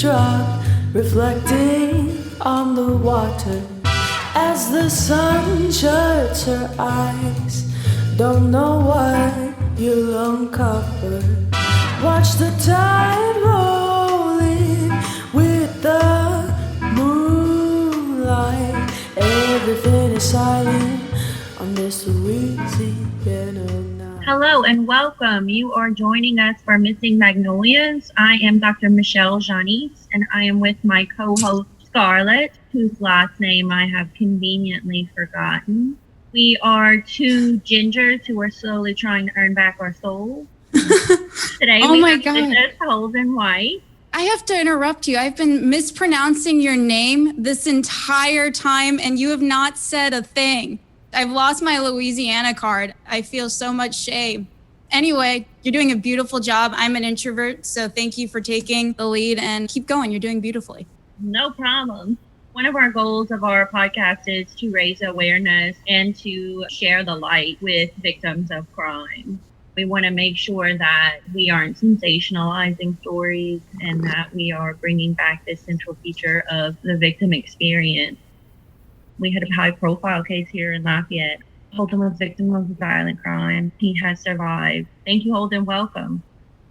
teardrop reflecting on the water as the sun shuts her eyes. Don't know what you'll uncover. Watch the tide roll in with the moonlight. Everything is silent on this Louisiana night. Hello and welcome. You are joining us for Missing Magnolias. I am Dr. Michelle Janice, and I am with my co-host Scarlett, whose last name I have conveniently forgotten. We are two gingers who are slowly trying to earn back our souls. Today we have with us Holden White. I have to interrupt you. I've been mispronouncing your name this entire time, and you have not said a thing. I've lost my Louisiana card. I feel so much shame. Anyway, you're doing a beautiful job. I'm an introvert, so thank you for taking the lead, and keep going. You're doing beautifully. No problem. One of our goals of our podcast is to raise awareness and to share the light with victims of crime. We want to make sure that we aren't sensationalizing stories and that we are bringing back this central feature of the victim experience. We had a high-profile case here in Lafayette. Holden was victim of a violent crime. He has survived. Thank you, Holden. Welcome.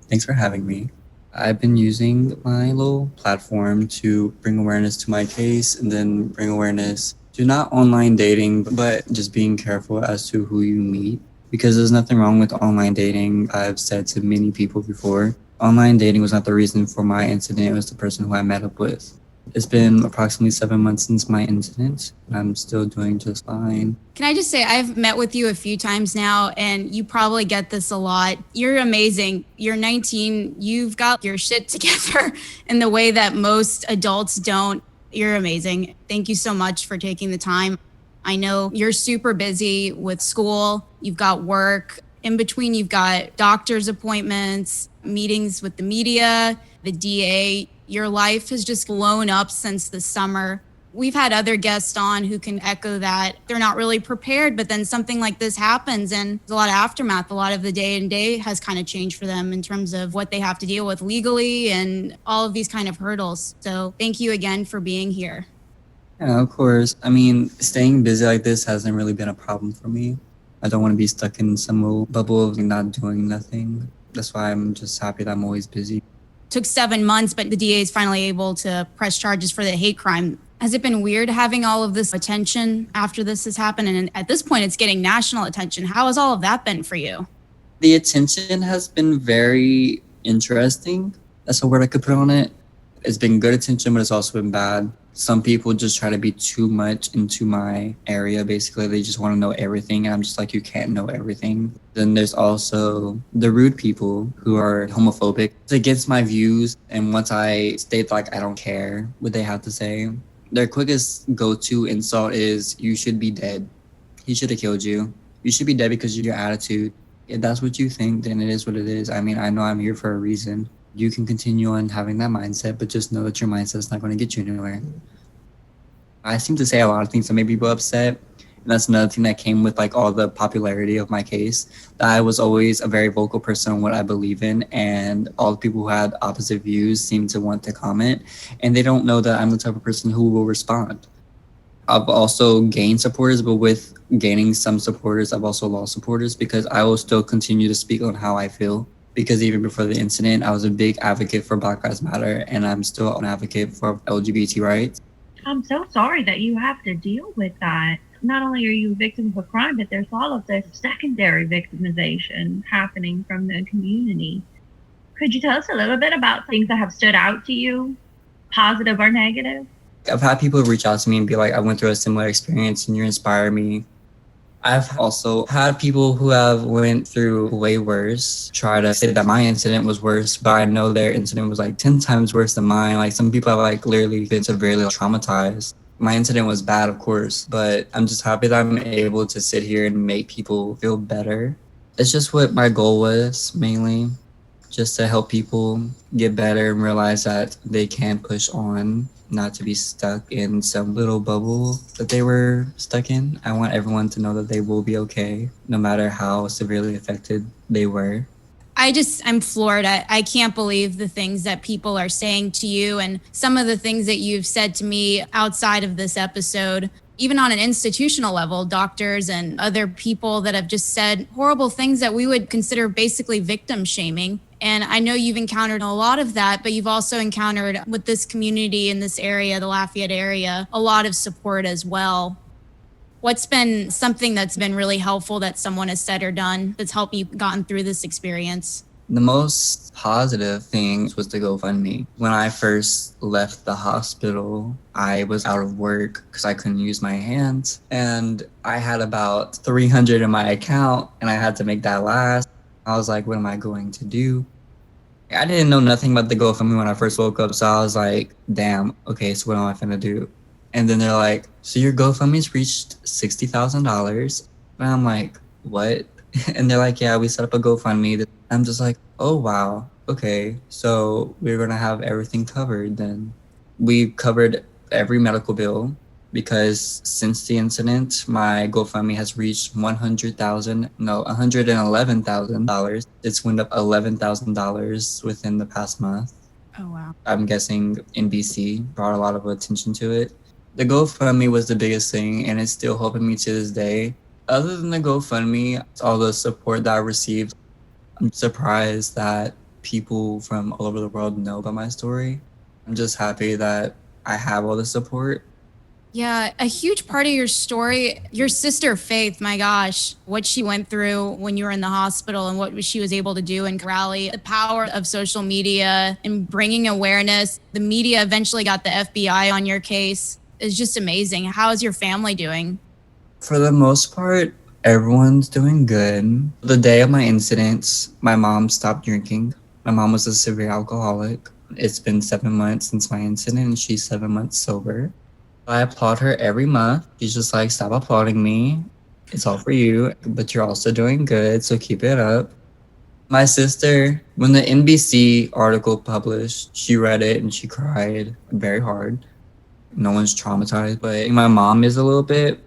Thanks for having me. I've been using my little platform to bring awareness to my case and then bring awareness to not online dating, but just being careful as to who you meet. Because there's nothing wrong with online dating. I've said to many people before, online dating was not the reason for my incident. It was the person who I met up with. It's been approximately 7 months since my incident, and I'm still doing just fine. Can I just say, I've met with you a few times now, and you probably get this a lot. You're amazing. You're 19. You've got your shit together in the way that most adults don't. You're amazing. Thank you so much for taking the time. I know you're super busy with school. You've got work. In between, you've got doctor's appointments, meetings with the media, the DA. Your life has just blown up since the summer. We've had other guests on who can echo that. They're not really prepared, but then something like this happens and there's a lot of aftermath. A lot of the day-to-day has kind of changed for them in terms of what they have to deal with legally and all of these kind of hurdles. So thank you again for being here. Yeah, of course. I mean, staying busy like this hasn't really been a problem for me. I don't want to be stuck in some little bubble of not doing nothing. That's why I'm just happy that I'm always busy. Took 7 months, but the DA is finally able to press charges for the hate crime. Has it been weird having all of this attention after this has happened? And at this point, it's getting national attention. How has all of that been for you? The attention has been very interesting. That's a word I could put on it. It's been good attention, but it's also been bad. Some people just try to be too much into my area. Basically, they just want to know everything. And I'm just like, you can't know everything. Then there's also the rude people who are homophobic. It's against my views. And once I state like, I don't care what they have to say, their quickest go-to insult is, you should be dead. He should have killed you. You should be dead because of your attitude. If that's what you think, then it is what it is. I mean, I know I'm here for a reason. You can continue on having that mindset, but just know that your mindset's not going to get you anywhere. I seem to say a lot of things that make people upset. And that's another thing that came with like all the popularity of my case, that I was always a very vocal person on what I believe in. And all the people who had opposite views seem to want to comment. And they don't know that I'm the type of person who will respond. I've also gained supporters, but with gaining some supporters, I've also lost supporters because I will still continue to speak on how I feel. Because even before the incident, I was a big advocate for Black Lives Matter, and I'm still an advocate for LGBT rights. I'm so sorry that you have to deal with that. Not only are you a victim of a crime, but there's all of this secondary victimization happening from the community. Could you tell us a little bit about things that have stood out to you, positive or negative? I've had people reach out to me and be like, I went through a similar experience and you inspire me. I've also had people who have went through way worse try to say that my incident was worse, but I know their incident was like 10 times worse than mine. Like some people have like literally been severely traumatized. My incident was bad, of course, but I'm just happy that I'm able to sit here and make people feel better. It's just what my goal was mainly, just to help people get better and realize that they can push on, not to be stuck in some little bubble that they were stuck in. I want everyone to know that they will be okay, no matter how severely affected they were. I'm floored. I can't believe the things that people are saying to you and some of the things that you've said to me outside of this episode, even on an institutional level, doctors and other people that have just said horrible things that we would consider basically victim shaming. And I know you've encountered a lot of that, but you've also encountered with this community in this area, the Lafayette area, a lot of support as well. What's been something that's been really helpful that someone has said or done that's helped you gotten through this experience? The most positive thing was the GoFundMe. When I first left the hospital, I was out of work because I couldn't use my hands. And I had about 300 in my account and I had to make that last. I was like, what am I going to do? I didn't know nothing about the GoFundMe when I first woke up. So I was like, damn, okay, so what am I finna do? And then they're like, so your GoFundMe's reached $60,000. And I'm like, what? And they're like, yeah, we set up a GoFundMe. I'm just like, oh, wow. Okay, so we're going to have everything covered then. We covered every medical bill because since the incident, my GoFundMe has reached $111,000. It's went up $11,000 within the past month. Oh, wow. I'm guessing NBC brought a lot of attention to it. The GoFundMe was the biggest thing, and it's still helping me to this day. Other than the GoFundMe, all the support that I received, I'm surprised that people from all over the world know about my story. I'm just happy that I have all the support. Yeah, a huge part of your story, your sister Faith, my gosh, what she went through when you were in the hospital and what she was able to do and rally, the power of social media and bringing awareness. The media eventually got the FBI on your case. It's just amazing. How is your family doing? For the most part, everyone's doing good. The day of my incidents, my mom stopped drinking. My mom was a severe alcoholic. It's been 7 months since my incident and she's 7 months sober. I applaud her every month. She's just like, stop applauding me. It's all for you, but you're also doing good, so keep it up. My sister, when the NBC article published, she read it and she cried very hard. No one's traumatized, but my mom is a little bit.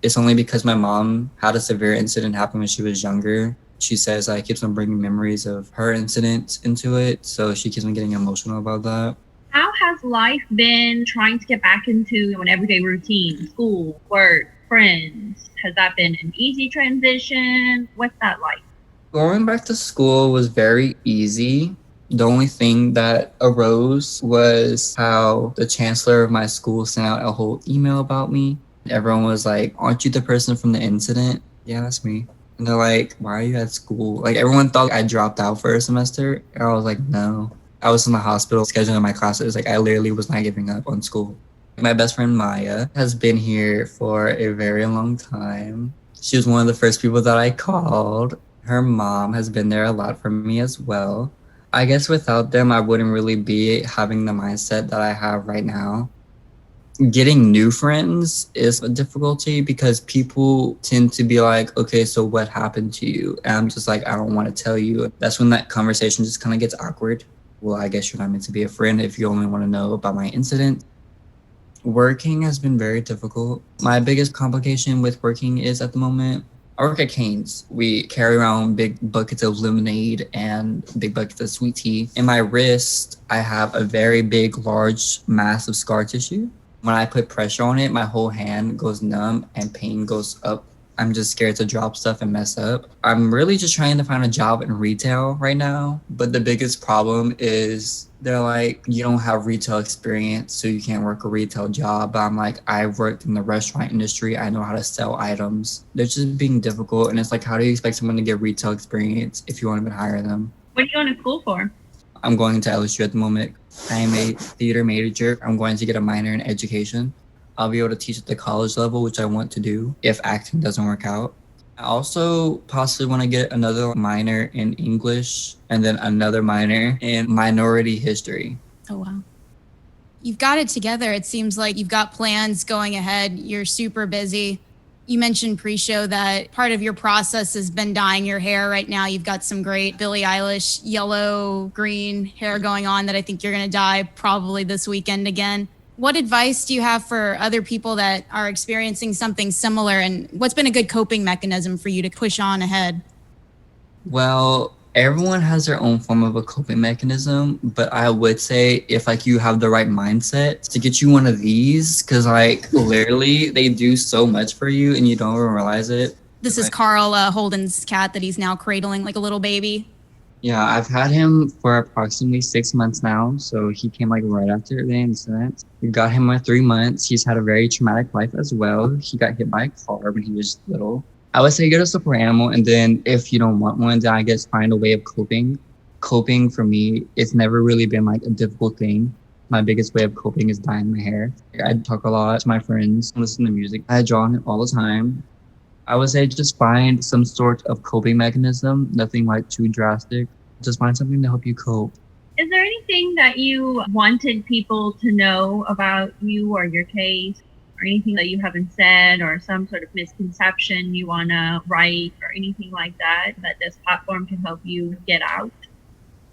It's only because my mom had a severe incident happen when she was younger. She says I keeps on bringing memories of her incident into it, so she keeps on getting emotional about that. How has life been trying to get back into an everyday routine, school, work, friends? Has that been an easy transition? What's that like? Going back to school was very easy. The only thing that arose was how the chancellor of my school sent out a whole email about me. Everyone was like, aren't you the person from the incident? Yeah, that's me. And they're like, why are you at school? Like, everyone thought I dropped out for a semester. And I was like, no. I was in the hospital scheduling my classes. Like, I literally was not giving up on school. My best friend Maya has been here for a very long time. She was one of the first people that I called. Her mom has been there a lot for me as well. I guess without them, I wouldn't really be having the mindset that I have right now. Getting new friends is a difficulty because people tend to be like, okay, so what happened to you? And I'm just like, I don't want to tell you. That's when that conversation just kind of gets awkward. Well, I guess you're not meant to be a friend if you only want to know about my incident. Working has been very difficult. My biggest complication with working is at the moment, I work at Cane's. We carry around big buckets of lemonade and big buckets of sweet tea. In my wrist, I have a very big, large, massive scar tissue. When I put pressure on it, my whole hand goes numb and pain goes up. I'm just scared to drop stuff and mess up. I'm really just trying to find a job in retail right now. But the biggest problem is they're like, you don't have retail experience, so you can't work a retail job. But I'm like, I've worked in the restaurant industry. I know how to sell items. They're just being difficult. And it's like, how do you expect someone to get retail experience if you won't even hire them? What are you going to school for? I'm going to LSU at the moment. I am a theater major. I'm going to get a minor in education. I'll be able to teach at the college level, which I want to do if acting doesn't work out. I also possibly want to get another minor in English and then another minor in minority history. Oh, wow. You've got it together. It seems like you've got plans going ahead. You're super busy. You mentioned pre-show that part of your process has been dyeing your hair. Right now, you've got some great Billie Eilish yellow, green hair going on that I think you're going to dye probably this weekend again. What advice do you have for other people that are experiencing something similar? And what's been a good coping mechanism for you to push on ahead? Well, Everyone has their own form of a coping mechanism, but I would say if like you have the right mindset to get you one of these, because like literally they do so much for you and you don't even realize it. This is Carl, Holden's cat that he's now cradling like a little baby. Yeah, I've had him for approximately 6 months now. So he came like right after the incident. We got him at 3 months. He's had a very traumatic life as well. He got hit by a car when he was little. I would say get a support animal, and then if you don't want one, then I guess find a way of coping. Coping for me, it's never really been like a difficult thing. My biggest way of coping is dyeing my hair. I talk a lot to my friends, listen to music. I draw on it all the time. I would say just find some sort of coping mechanism, nothing like too drastic. Just find something to help you cope. Is there anything that you wanted people to know about you or your case? Or anything that you haven't said, or some sort of misconception you want to write, or anything like that this platform can help you get out?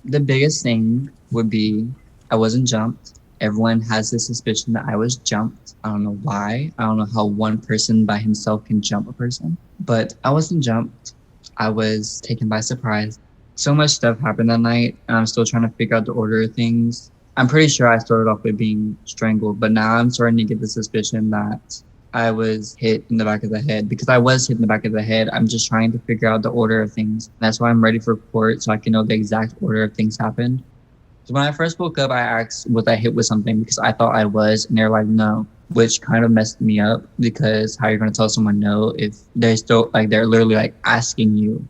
The biggest thing would be I wasn't jumped. Everyone has this suspicion that I was jumped. I don't know why. I don't know how one person by himself can jump a person, but I wasn't jumped. I was taken by surprise. So much stuff happened that night, and I'm still trying to figure out the order of things. I'm pretty sure I started off with being strangled, but now I'm starting to get the suspicion that I was hit in the back of the head. Because I was hit in the back of the head, I'm just trying to figure out the order of things. That's why I'm ready for court, so I can know the exact order of things happened. So when I first woke up, I asked, was I hit with something? Because I thought I was, and they're like, no, which kind of messed me up, because how are you going to tell someone no if they're still, like, they're literally like asking you?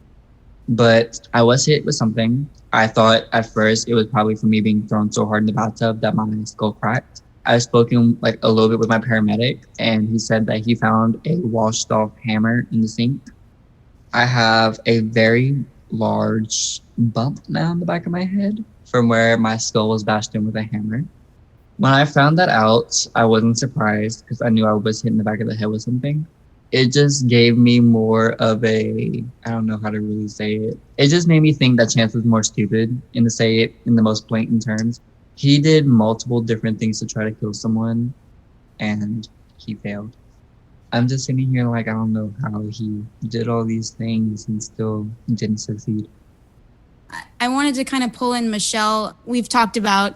But I was hit with something. I thought at first it was probably from me being thrown so hard in the bathtub that my skull cracked. I've spoken like a little bit with my paramedic, and he said that he found a washed off hammer in the sink. I have a very large bump now in the back of my head from where my skull was bashed in with a hammer. When I found that out, I wasn't surprised because I knew I was hit in the back of the head with something. It just gave me more of a, I don't know how to really say it. It just made me think that Chance was more stupid, and to say it in the most blatant terms. He did multiple different things to try to kill someone, and he failed. I'm just sitting here like, I don't know how he did all these things and still didn't succeed. I wanted to kind of pull in Michelle. We've talked about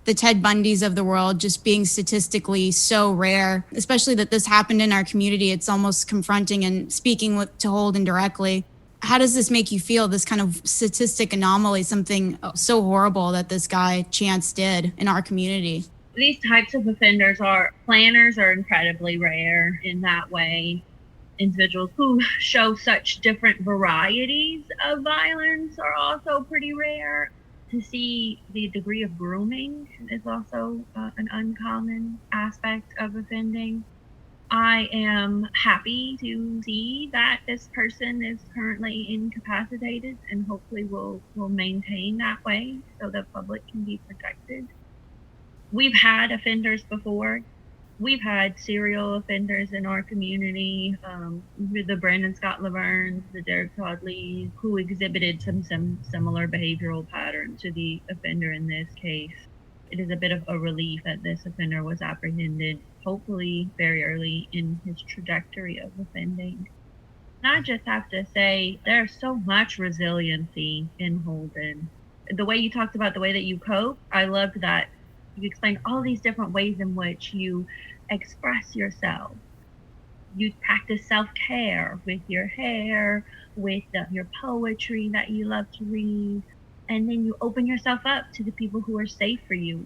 the Ted Bundys of the world just being statistically so rare, especially that this happened in our community. It's almost confronting, and speaking to Holden directly. How does this make you feel, this kind of statistic anomaly, something so horrible that this guy Chance did in our community? These types of offenders planners are incredibly rare in that way. Individuals who show such different varieties of violence are also pretty rare. To see the degree of grooming is also an uncommon aspect of offending. I am happy to see that this person is currently incapacitated, and hopefully will maintain that way so the public can be protected. We've had offenders before. We've had serial offenders in our community, the Brandon Scott Lavernes, the Derek Todd Lees, who exhibited some similar behavioral patterns to the offender in this case. It is a bit of a relief that this offender was apprehended, hopefully very early in his trajectory of offending. And I just have to say, there's so much resiliency in Holden. The way you talked about the way that you cope, I loved that. You explained all these different ways in which you express yourself. You practice self-care with your hair, with your poetry that you love to read, and then you open yourself up to the people who are safe for you.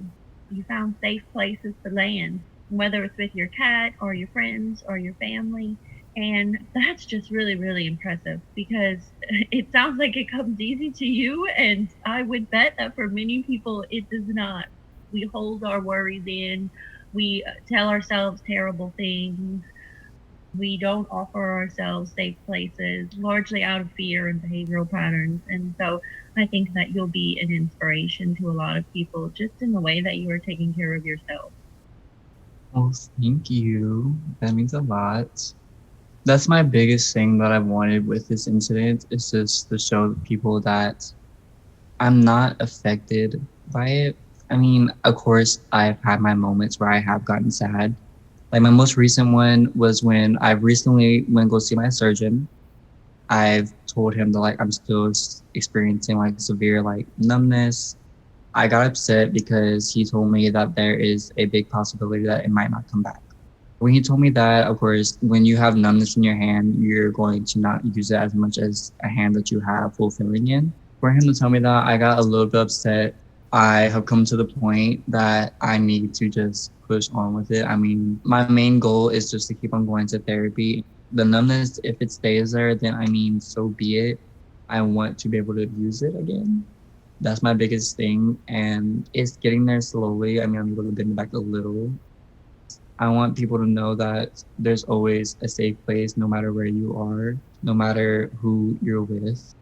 You found safe places to land, whether it's with your cat or your friends or your family. And that's just really, really impressive, because it sounds like it comes easy to you, and I would bet that for many people it does not. We hold our worries in. We tell ourselves terrible things. We don't offer ourselves safe places, largely out of fear and behavioral patterns. And so I think that you'll be an inspiration to a lot of people just in the way that you are taking care of yourself. Oh, thank you. That means a lot. That's my biggest thing that I wanted with this incident, is just to show people that I'm not affected by it. I mean, of course, I've had my moments where I have gotten sad. Like my most recent one was when I recently went to go see my surgeon. I've told him that like I'm still experiencing like severe like numbness, I got upset because he told me that there is a big possibility that it might not come back. When he told me that, of course, when you have numbness in your hand, you're going to not use it as much as a hand that you have full feeling in. For him to tell me that, I got a little bit upset. I have come to the point that I need to just push on with it. I mean, my main goal is just to keep on going to therapy. The numbness, if it stays there, then I mean, so be it. I want to be able to use it again. That's my biggest thing. And it's getting there slowly. I mean, I'm able to bend back a little. I want people to know that there's always a safe place, no matter where you are, no matter who you're with.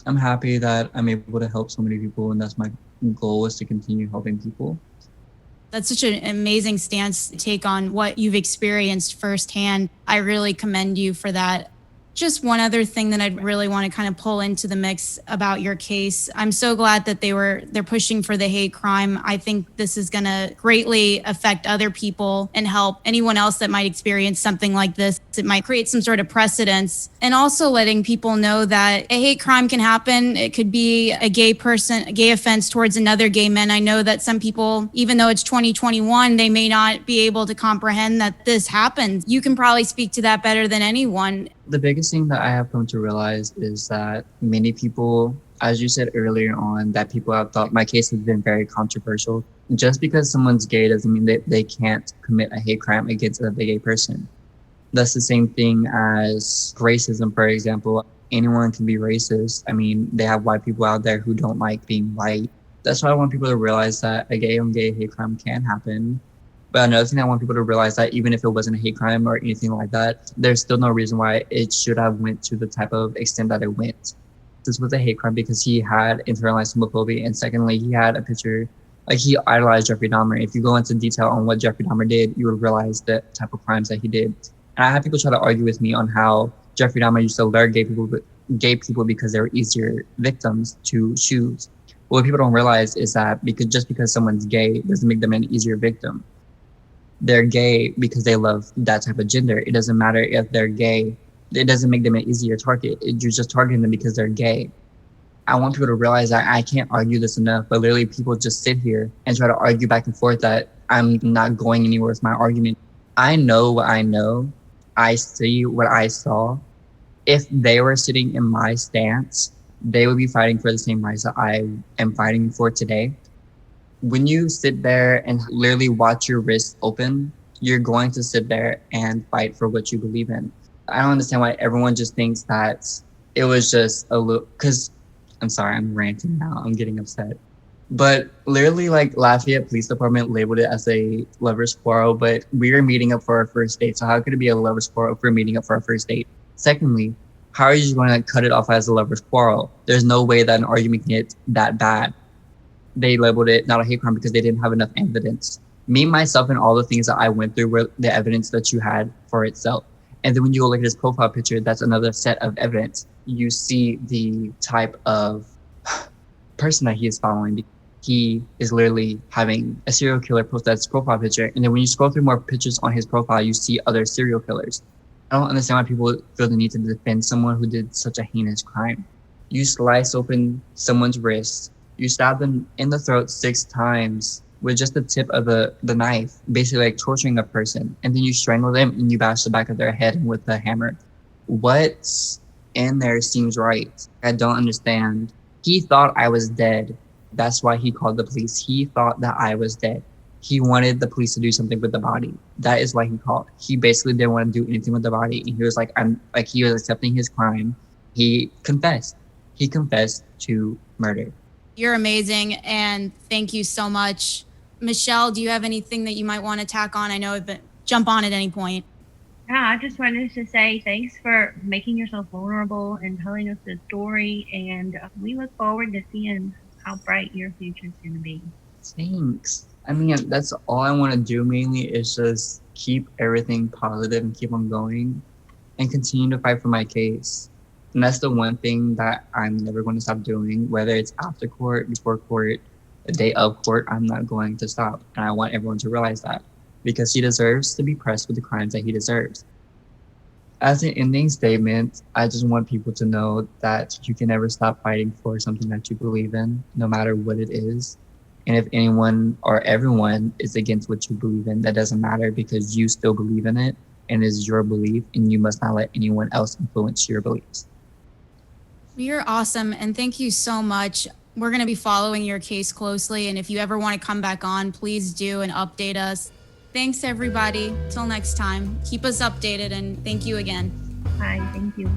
I'm happy that I'm able to help so many people, and that's my goal, is to continue helping people. That's such an amazing stance to take on what you've experienced firsthand. I really commend you for that. Just one other thing that I'd really want to kind of pull into the mix about your case. I'm so glad that they're pushing for the hate crime. I think this is going to greatly affect other people and help anyone else that might experience something like this. It might create some sort of precedence, and also letting people know that a hate crime can happen. It could be a gay offense towards another gay man. I know that some people, even though it's 2021, they may not be able to comprehend that this happens. You can probably speak to that better than anyone. The biggest thing that I have come to realize is that many people, as you said earlier on, that people have thought my case has been very controversial. Just because someone's gay doesn't mean that they can't commit a hate crime against a gay person. That's the same thing as racism, for example. Anyone can be racist. I mean, they have white people out there who don't like being white. That's why I want people to realize that a gay on gay hate crime can happen. But another thing I want people to realize, that even if it wasn't a hate crime or anything like that, there's still no reason why it should have went to the type of extent that it went. This was a hate crime because he had internalized homophobia, and secondly, he had a picture, like he idolized Jeffrey Dahmer. If you go into detail on what Jeffrey Dahmer did, you would realize the type of crimes that he did. And I have people try to argue with me on how Jeffrey Dahmer used to lure gay people because they were easier victims to choose. What people don't realize is that because someone's gay doesn't make them an easier victim. They're gay because they love that type of gender. It doesn't matter if they're gay. It doesn't make them an easier target. You're just targeting them because they're gay. I want people to realize that I can't argue this enough, but literally people just sit here and try to argue back and forth that I'm not going anywhere with my argument. I know what I know. I see what I saw. If they were sitting in my stance, they would be fighting for the same rights that I am fighting for today. When you sit there and literally watch your wrists open, you're going to sit there and fight for what you believe in. I don't understand why everyone just thinks that it was just a little, because I'm sorry, I'm ranting now. I'm getting upset. But literally, like, Lafayette Police Department labeled it as a lover's quarrel, but we are meeting up for our first date. So how could it be a lover's quarrel if we're meeting up for our first date? Secondly, how are you just going to cut it off as a lover's quarrel? There's no way that an argument can get that bad. They labeled it not a hate crime because they didn't have enough evidence. Me, myself, and all the things that I went through were the evidence that you had for itself. And then when you go look at his profile picture, that's another set of evidence. You see the type of person that he is following. He is literally having a serial killer post that's profile picture. And then when you scroll through more pictures on his profile, you see other serial killers. I don't understand why people feel the need to defend someone who did such a heinous crime. You slice open someone's wrist. You stab them in the throat 6 times with just the tip of the knife, basically like torturing a person. And then you strangle them and you bash the back of their head with a hammer. What's in there seems right. I don't understand. He thought I was dead. That's why he called the police. He thought that I was dead. He wanted the police to do something with the body. That is why he called. He basically didn't want to do anything with the body. And he was like, he was accepting his crime. He confessed. He confessed to murder. You're amazing, and thank you so much. Michelle, do you have anything that you might want to tack on? I know I've been jump on at any point. Yeah, I just wanted to say thanks for making yourself vulnerable and telling us the story, and we look forward to seeing how bright your future is going to be. Thanks. I mean, that's all I want to do mainly is just keep everything positive and keep on going and continue to fight for my case. And that's the one thing that I'm never going to stop doing, whether it's after court, before court, the day of court, I'm not going to stop. And I want everyone to realize that because he deserves to be pressed with the crimes that he deserves. As an ending statement, I just want people to know that you can never stop fighting for something that you believe in, no matter what it is. And if anyone or everyone is against what you believe in, that doesn't matter because you still believe in it and it is your belief, and you must not let anyone else influence your beliefs. You're awesome. And thank you so much. We're going to be following your case closely. And if you ever want to come back on, please do and update us. Thanks, everybody. Till next time. Keep us updated and thank you again. Hi, thank you.